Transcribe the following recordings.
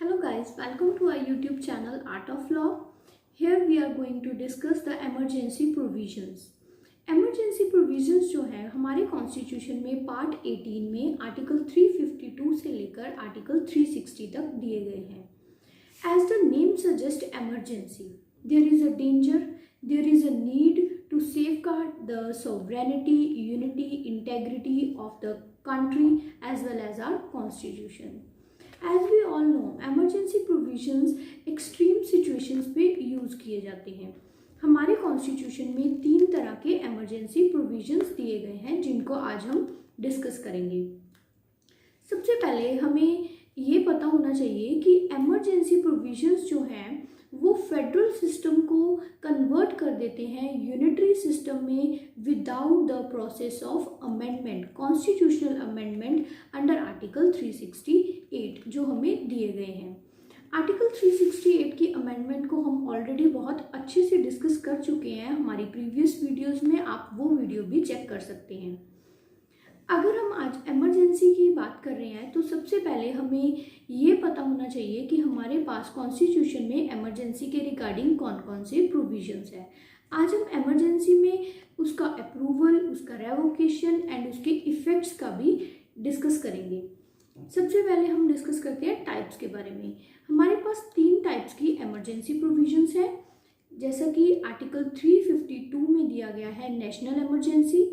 Hello guys, welcome to our YouTube channel Art of Law. Here we are going to discuss the emergency provisions. Emergency provisions जो है हमारे constitution में part 18 में article 352 से लेकर article 360 तक दिए गए हैं. As the name suggests emergency, there is a danger, there is a need to safeguard the sovereignty, unity, integrity of the country as well as our constitution. As we all know, emergency provisions extreme situations पे use किए जाते हैं. हमारे constitution में 3 तरह के emergency provisions दिए गए हैं जिनको आज हम डिस्कस करेंगे. सबसे पहले हमें ये पता होना चाहिए कि emergency provisions जो हैं वो फेडरल सिस्टम को कन्वर्ट कर देते हैं यूनिटरी सिस्टम में without the process of amendment, constitutional amendment under article 368 जो हमें दिए गए हैं. आर्टिकल 368 की अमेंडमेंट को हम ऑलरेडी बहुत अच्छे से डिस्कस कर चुके हैं हमारी प्रीवियस वीडियोस में, आप वो वीडियो भी चेक कर सकते हैं. अगर हम आज इमरजेंसी की बात कर रहे हैं तो सबसे पहले हमें ये पता होना चाहिए कि हमारे पास कॉन्स्टिट्यूशन में इमरजेंसी के रिगार्डिंग कौन कौन से प्रोविजंस हैं. आज हम इमरजेंसी में उसका अप्रूवल, उसका रेवोकेशन एंड उसके इफ़ेक्ट्स का भी डिस्कस करेंगे. सबसे पहले हम डिस्कस करते हैं टाइप्स के बारे में. हमारे पास 3 टाइप्स की इमरजेंसी प्रोविजंस हैं, जैसा कि आर्टिकल 352 में दिया गया है national emergency.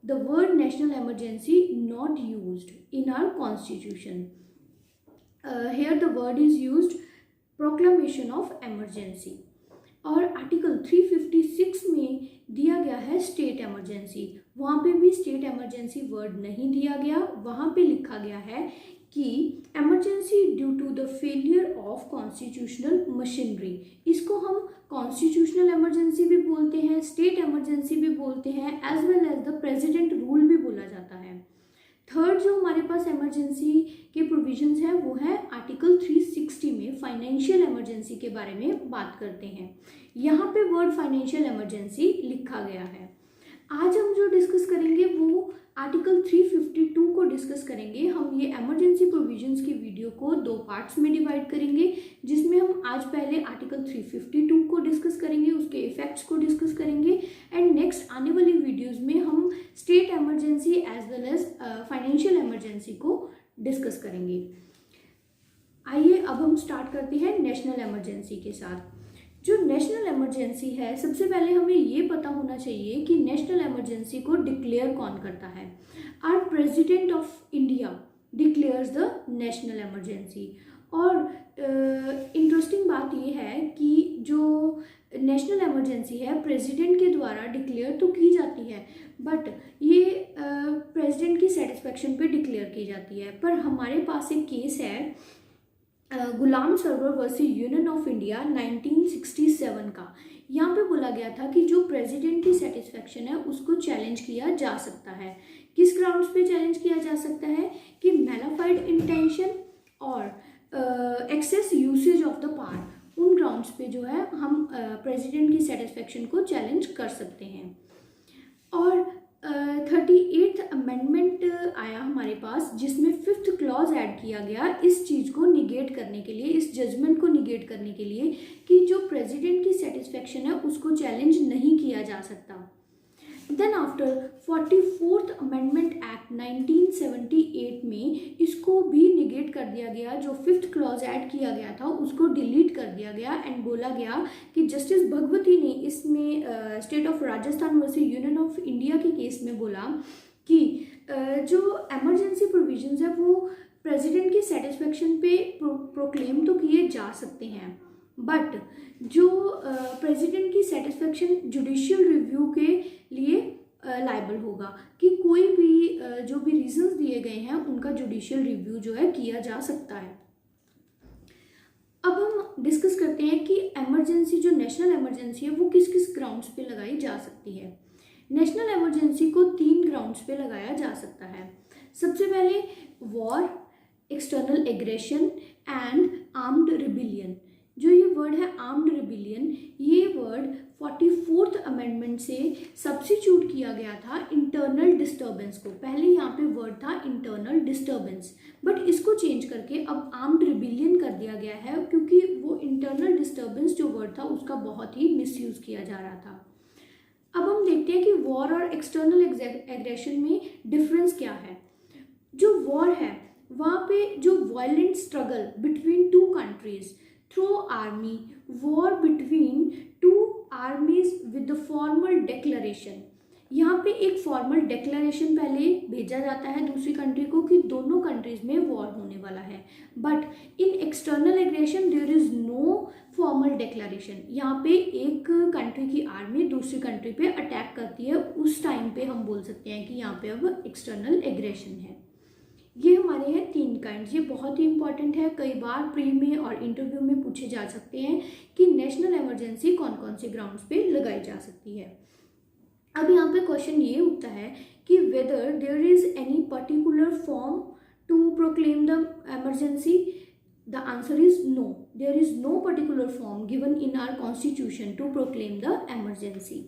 The word national emergency not used in our constitution. Here the word is used proclamation of emergency. और आर्टिकल 356 में दिया गया है स्टेट इमरजेंसी. वहाँ पे भी स्टेट इमरजेंसी वर्ड नहीं दिया गया, वहाँ पे लिखा गया है कि emergency due to the failure of constitutional machinery. इसको हम कॉन्स्टिट्यूशनल इमरजेंसी भी बोलते हैं, स्टेट इमरजेंसी भी बोलते हैं, as well as the president rule भी बोला जाता है. थर्ड जो हमारे पास इमरजेंसी के प्रोविजंस हैं वो है आर्टिकल 360 में फाइनेंशियल इमरजेंसी के बारे में बात करते हैं. यहाँ पे वर्ड फाइनेंशियल इमरजेंसी लिखा गया है. आज हम जो डिस्कस करेंगे वो आर्टिकल 352 को डिस्कस करेंगे. हम ये इमरजेंसी प्रोविजंस की वीडियो को 2 पार्ट्स में डिवाइड करेंगे, जिसमें हम आज पहले आर्टिकल 352 को डिस्कस करेंगे, उसके इफेक्ट्स को डिस्कस करेंगे एंड नेक्स्ट आने वाली वीडियोस में हम state emergency as well as financial emergency को डिस्कस करेंगे. आइए अब हम स्टार्ट करते हैं नेशनल इमरजेंसी के साथ. जो नेशनल इमरजेंसी है, सबसे पहले हमें ये पता होना चाहिए कि नेशनल इमरजेंसी को डिक्लेयर कौन करता है. Our president of India declares the national emergency. और इंटरेस्टिंग बात ये है कि जो नेशनल इमरजेंसी है प्रेसिडेंट के द्वारा डिक्लेयर तो की जाती है, बट ये प्रेसिडेंट की सेटिस्फेक्शन पे डिक्लेयर की जाती है. पर हमारे पास एक केस है Ghulam Sarwar versus Union of India 1967 का. यहाँ पे बोला गया था कि जो प्रेसिडेंट की सेटिस्फेक्शन है उसको चैलेंज किया जा सकता है. किस ग्राउंड्स पे चैलेंज किया जा सकता है कि मैलाफाइड इंटेंशन और excess usage of the power, उन ग्राउंड्स पे जो है हम प्रेसिडेंट की सेटिस्फेक्शन को चैलेंज कर सकते हैं. और 38th अमेंडमेंट आया हमारे पास, जिसमें 5th क्लॉज ऐड किया गया इस चीज़ को निगेट करने के लिए, इस जजमेंट को निगेट करने के लिए कि जो प्रेसिडेंट की सेटिस्फेक्शन है उसको चैलेंज नहीं किया जा सकता. Then after 44th amendment act 1978 में इसको भी निगेट कर दिया गया. जो 5th क्लॉज ऐड किया गया था उसको डिलीट कर दिया गया एंड बोला गया कि जस्टिस भगवती ने इसमें state of Rajasthan versus Union of India के केस में बोला कि जो इमरजेंसी प्रोविजंस है वो प्रेसिडेंट की सेटिस्फेक्शन पे प्रोक्लेम तो किए जा सकते हैं, बट जो प्रेसिडेंट की सेटिस्फेक्शन जुडिशियल रिव्यू के लिए लायबल होगा कि कोई भी जो भी रीजंस दिए गए हैं उनका जुडिशियल रिव्यू जो है किया जा सकता है. अब हम डिस्कस करते हैं कि इमरजेंसी, जो नेशनल इमरजेंसी है वो किस किस ग्राउंड्स पे लगाई जा सकती है. नेशनल इमरजेंसी को 3 ग्राउंड्स पे लगाया जा सकता है. सबसे पहले war, external aggression and armed rebellion. जो ये वर्ड है आर्म्ड रिबिलियन, ये वर्ड 44th अमेंडमेंट से सब्स्टिट्यूट किया गया था इंटरनल डिस्टर्बेंस को। पहले यहाँ पे वर्ड था इंटरनल डिस्टर्बेंस, बट इसको चेंज करके अब आर्म्ड रिबिलियन कर दिया गया है, क्योंकि वो इंटरनल डिस्टर्बेंस जो वर्ड था उसका बहुत ही मिसयूज किया जा रहा था। अब हम देखते हैं कि वॉर और एक्सटर्नल एग्रेशन में डिफरेंस क्या है। जो वॉर है वहाँ पे जो violent struggle between two countries through army, war between two आर्मीज with the formal declaration, यहाँ पे एक फॉर्मल डिक्लेरेशन पहले भेजा जाता है दूसरी कंट्री को कि दोनों कंट्रीज में वॉर होने वाला है, but in external aggression there is no formal declaration. यहाँ पे एक कंट्री की आर्मी दूसरी कंट्री पे अटैक करती है, उस टाइम पे हम बोल सकते हैं कि यहाँ पे अब एक्सटर्नल एग्रेशन है। ये हमारे हैं 3 काइंड्स, ये बहुत ही इंपॉर्टेंट है, कई बार प्री में और इंटरव्यू में पूछे जा सकते हैं कि नेशनल इमरजेंसी कौन कौन से ग्राउंड्स पे लगाई जा सकती है। अब यहाँ पे क्वेश्चन ये उठता है कि whether there is any particular form to proclaim the emergency. The answer is no, there is no particular form given in our constitution to proclaim the emergency.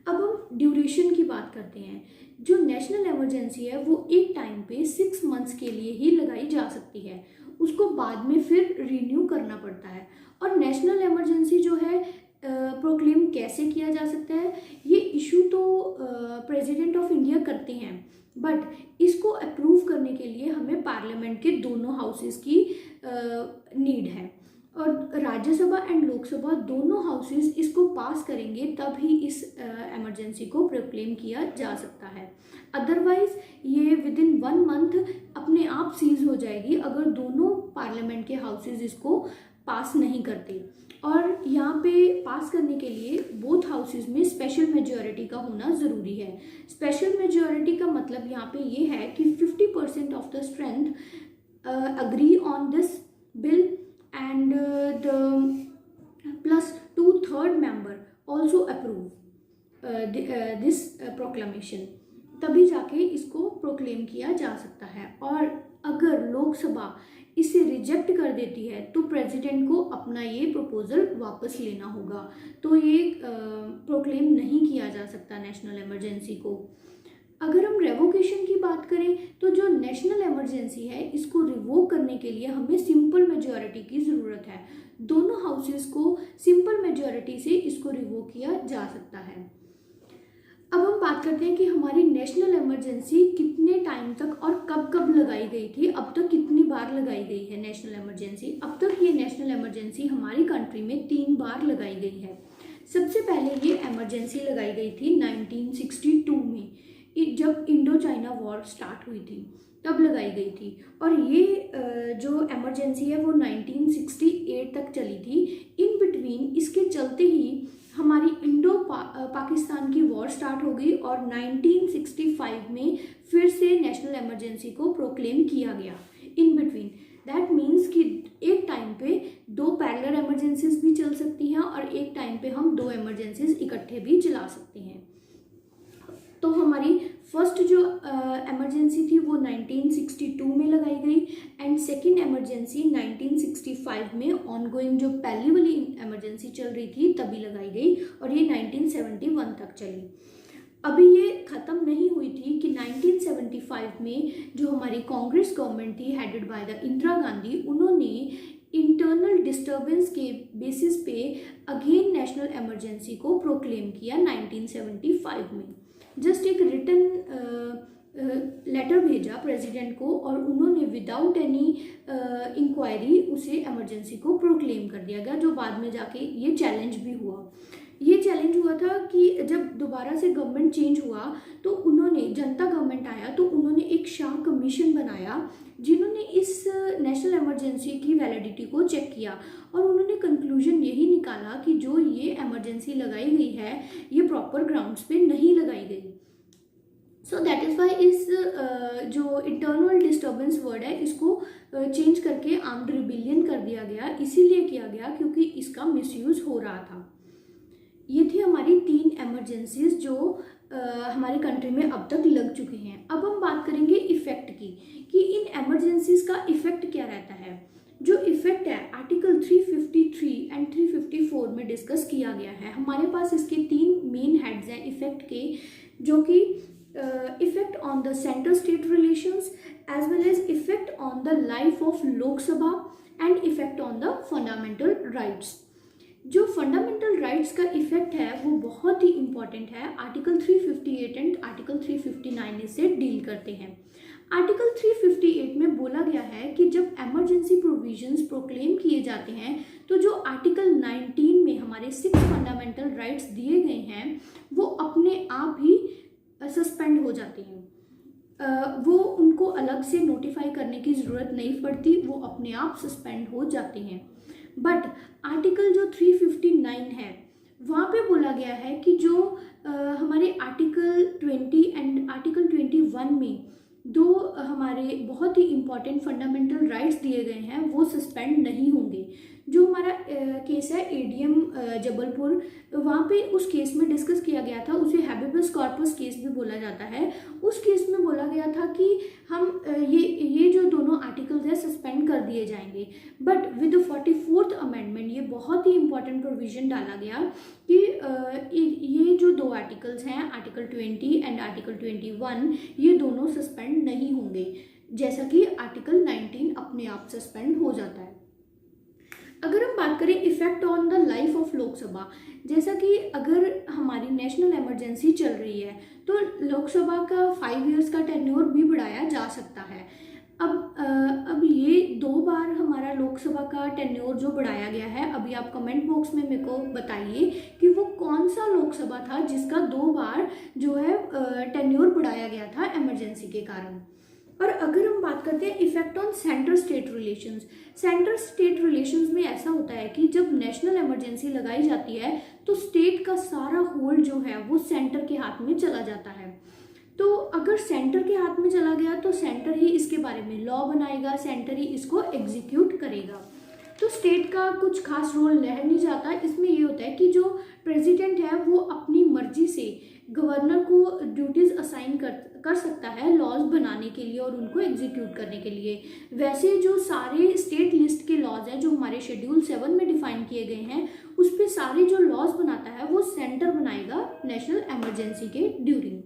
अब हम ड्यूरेशन की बात करते हैं। जो नेशनल इमरजेंसी है वो एक टाइम पे 6 मंथ्स के लिए ही लगाई जा सकती है, उसको बाद में फिर रिन्यू करना पड़ता है। और नेशनल इमरजेंसी जो है प्रोक्लेम कैसे किया जा सकता है, ये इशू तो प्रेसिडेंट ऑफ इंडिया करते हैं, बट इसको अप्रूव करने के लिए हमें पार्लियामेंट के दोनों हाउसेस की नीड है, और राज्यसभा एंड लोकसभा दोनों हाउसेस इसको पास करेंगे तब ही इस इमरजेंसी को प्रोक्लेम किया जा सकता है। अदरवाइज ये विद इन 1 मंथ अपने आप सीज हो जाएगी अगर दोनों पार्लियामेंट के हाउसेस इसको पास नहीं करते। और यहाँ पे पास करने के लिए बोथ हाउसेस में स्पेशल मेजॉरिटी का होना ज़रूरी है। स्पेशल मेजॉरिटी का मतलब यहाँ पे ये है कि 50% of the strength agree on this bill and the plus 2/3 member also approve this proclamation, तभी जाके इसको प्रोक्लेम किया जा सकता है। और अगर लोकसभा इसे रिजेक्ट कर देती है तो प्रेसिडेंट को अपना ये प्रपोजल वापस लेना होगा, तो ये प्रोक्लेम नहीं किया जा सकता नेशनल इमरजेंसी को। अगर हम रेवोकेशन की बात करें तो जो नेशनल इमरजेंसी है इसको रिवोक करने के लिए हमें सिंपल मेजॉरिटी की ज़रूरत है। दोनों हाउसेस को सिंपल मेजॉरिटी से इसको रिवोक किया जा सकता है। अब हम बात करते हैं कि हमारी नेशनल इमरजेंसी कितने टाइम तक और कब कब लगाई गई थी, अब तक कितनी बार लगाई गई है नेशनल इमरजेंसी। अब तक ये नेशनल इमरजेंसी हमारी कंट्री में 3 बार लगाई गई है। सबसे पहले ये इमरजेंसी लगाई गई थी 1962 में, जब इंडो चाइना वॉर स्टार्ट हुई थी तब लगाई गई थी, और ये जो इमरजेंसी है वो 1968 तक चली थी। इन बिटवीन इसके चलते ही हमारी इंडो पाकिस्तान की वॉर स्टार्ट हो गई और 1965 में फिर से नेशनल इमरजेंसी को प्रोक्लेम किया गया। इन बिटवीन दैट मीन्स कि एक टाइम पे 2 पैरेलल इमरजेंसीज भी चल सकती हैं और एक टाइम पे हम 2 इमरजेंसीज इकट्ठे भी चला सकते हैं। तो हमारी फर्स्ट जो इमरजेंसी थी वो 1962 में लगाई गई एंड सेकेंड इमरजेंसी 1965 में ऑनगोइंग जो पहली वाली इमरजेंसी चल रही थी तभी लगाई गई और ये 1971 तक चली। अभी ये ख़त्म नहीं हुई थी कि 1975 में जो हमारी कांग्रेस गवर्नमेंट थी headed by the Indira Gandhi, उन्होंने इंटरनल डिस्टर्बेंस के बेसिस पे अगेन नेशनल इमरजेंसी को प्रोक्लेम किया 1975 में। जस्ट एक रिटन लेटर भेजा प्रेसिडेंट को और उन्होंने विदाउट एनी इंक्वायरी उसे इमरजेंसी को प्रोक्लेम कर दिया गया, जो बाद में जाके ये चैलेंज भी हुआ। ये चैलेंज हुआ था कि जब दोबारा से गवर्नमेंट चेंज हुआ तो उन्होंने, जनता गवर्नमेंट आया तो उन्होंने एक शाह कमीशन बनाया जिन्होंने इस नेशनल इमरजेंसी की वैलिडिटी को चेक किया और उन्होंने कंक्लूजन यही निकाला कि जो ये इमरजेंसी लगाई गई है ये प्रॉपर ग्राउंड्स पे नहीं लगाई गई। सो दैट इज़ वाई इस जो इंटरनल डिस्टर्बेंस वर्ड है इसको चेंज करके आर्म्ड रिबिलियन कर दिया गया। इसीलिए किया गया क्योंकि इसका मिसयूज़ हो रहा था। ये थी हमारी 3 इमरजेंसीज जो हमारी कंट्री में अब तक लग चुके हैं। अब हम बात करेंगे इफ़ेक्ट की कि इन इमरजेंसीज का इफ़ेक्ट क्या रहता है। जो इफेक्ट है आर्टिकल 353 एंड 354 में डिस्कस किया गया है। हमारे पास इसके 3 मेन हेड्स हैं इफेक्ट के, जो कि effect on the centre state relations as well as effect on the life of Lok Sabha and effect on the fundamental rights. जो फंडामेंटल राइट्स का इफेक्ट है वो बहुत ही इंपॉर्टेंट है। आर्टिकल 358 एंड आर्टिकल 359 इससे डील करते हैं। आर्टिकल 358 में बोला गया है कि जब इमरजेंसी प्रोविजंस प्रोक्लेम किए जाते हैं तो जो आर्टिकल 19 में हमारे 6 फंडामेंटल राइट्स दिए गए हैं वो अपने आप ही सस्पेंड हो जाते हैं। वो उनको अलग से नोटिफाई करने की ज़रूरत नहीं पड़ती, वो अपने आप सस्पेंड हो जाते हैं। बट आर्टिकल जो 359 है वहाँ पे बोला गया है कि जो हमारे आर्टिकल 20 एंड आर्टिकल 21 में 2 हमारे बहुत ही इम्पॉर्टेंट फंडामेंटल राइट्स दिए गए हैं वो सस्पेंड नहीं होंगे। जो हमारा केस है एडीएम जबलपुर, वहाँ पे उस केस में डिस्कस किया गया था, उसे हैबियस कॉर्पस केस भी बोला जाता है। उस केस में बोला गया था कि हम ये जो दोनों आर्टिकल्स हैं सस्पेंड कर दिए जाएंगे। बट विद 44th अमेंडमेंट ये बहुत ही इंपॉर्टेंट प्रोविजन डाला गया कि ये जो 2 आर्टिकल्स हैं आर्टिकल 20 एंड आर्टिकल 21 ये दोनों सस्पेंड नहीं होंगे, जैसा कि आर्टिकल 19 अपने आप सस्पेंड हो जाता है। अगर हम बात करें effect on the life of Lok Sabha, जैसा कि अगर हमारी नेशनल इमरजेंसी चल रही है तो लोकसभा का 5 इयर्स का टेन्योर भी बढ़ाया जा सकता है। अब ये 2 बार हमारा लोकसभा का टेन्योर जो बढ़ाया गया है, अभी आप कमेंट बॉक्स में मेरे को बताइए कि वो कौन सा लोकसभा था जिसका 2 बार जो है टेन्योर बढ़ाया गया था इमरजेंसी के कारण। और अगर हम बात करते हैं effect on centre state relations, centre state relations में ऐसा होता है कि जब नेशनल इमरजेंसी लगाई जाती है तो स्टेट का सारा होल्ड जो है वो सेंटर के हाथ में चला जाता है। तो अगर सेंटर के हाथ में चला गया तो सेंटर ही इसके बारे में लॉ बनाएगा, सेंटर ही इसको एग्जीक्यूट करेगा। तो स्टेट का कुछ खास रोल रह नहीं जाता। इसमें ये होता है कि जो प्रेसिडेंट है वो अपनी मर्जी से गवर्नर को ड्यूटीज़ असाइन कर सकता है लॉज बनाने के लिए और उनको एग्जीक्यूट करने के लिए। वैसे जो सारे स्टेट लिस्ट के लॉज हैं जो हमारे शेड्यूल 7 में डिफाइन किए गए हैं उस पर सारे जो लॉज बनाता है वो सेंटर बनाएगा नेशनल इमरजेंसी के ड्यूरिंग।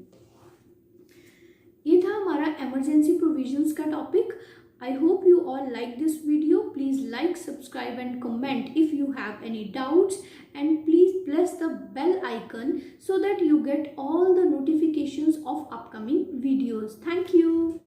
ये था हमारा इमरजेंसी प्रोविजंस का topic. I hope you all like this video. Please like, subscribe and comment if you have any doubts, and please press the bell icon so that you get all the notifications of upcoming videos. Thank you.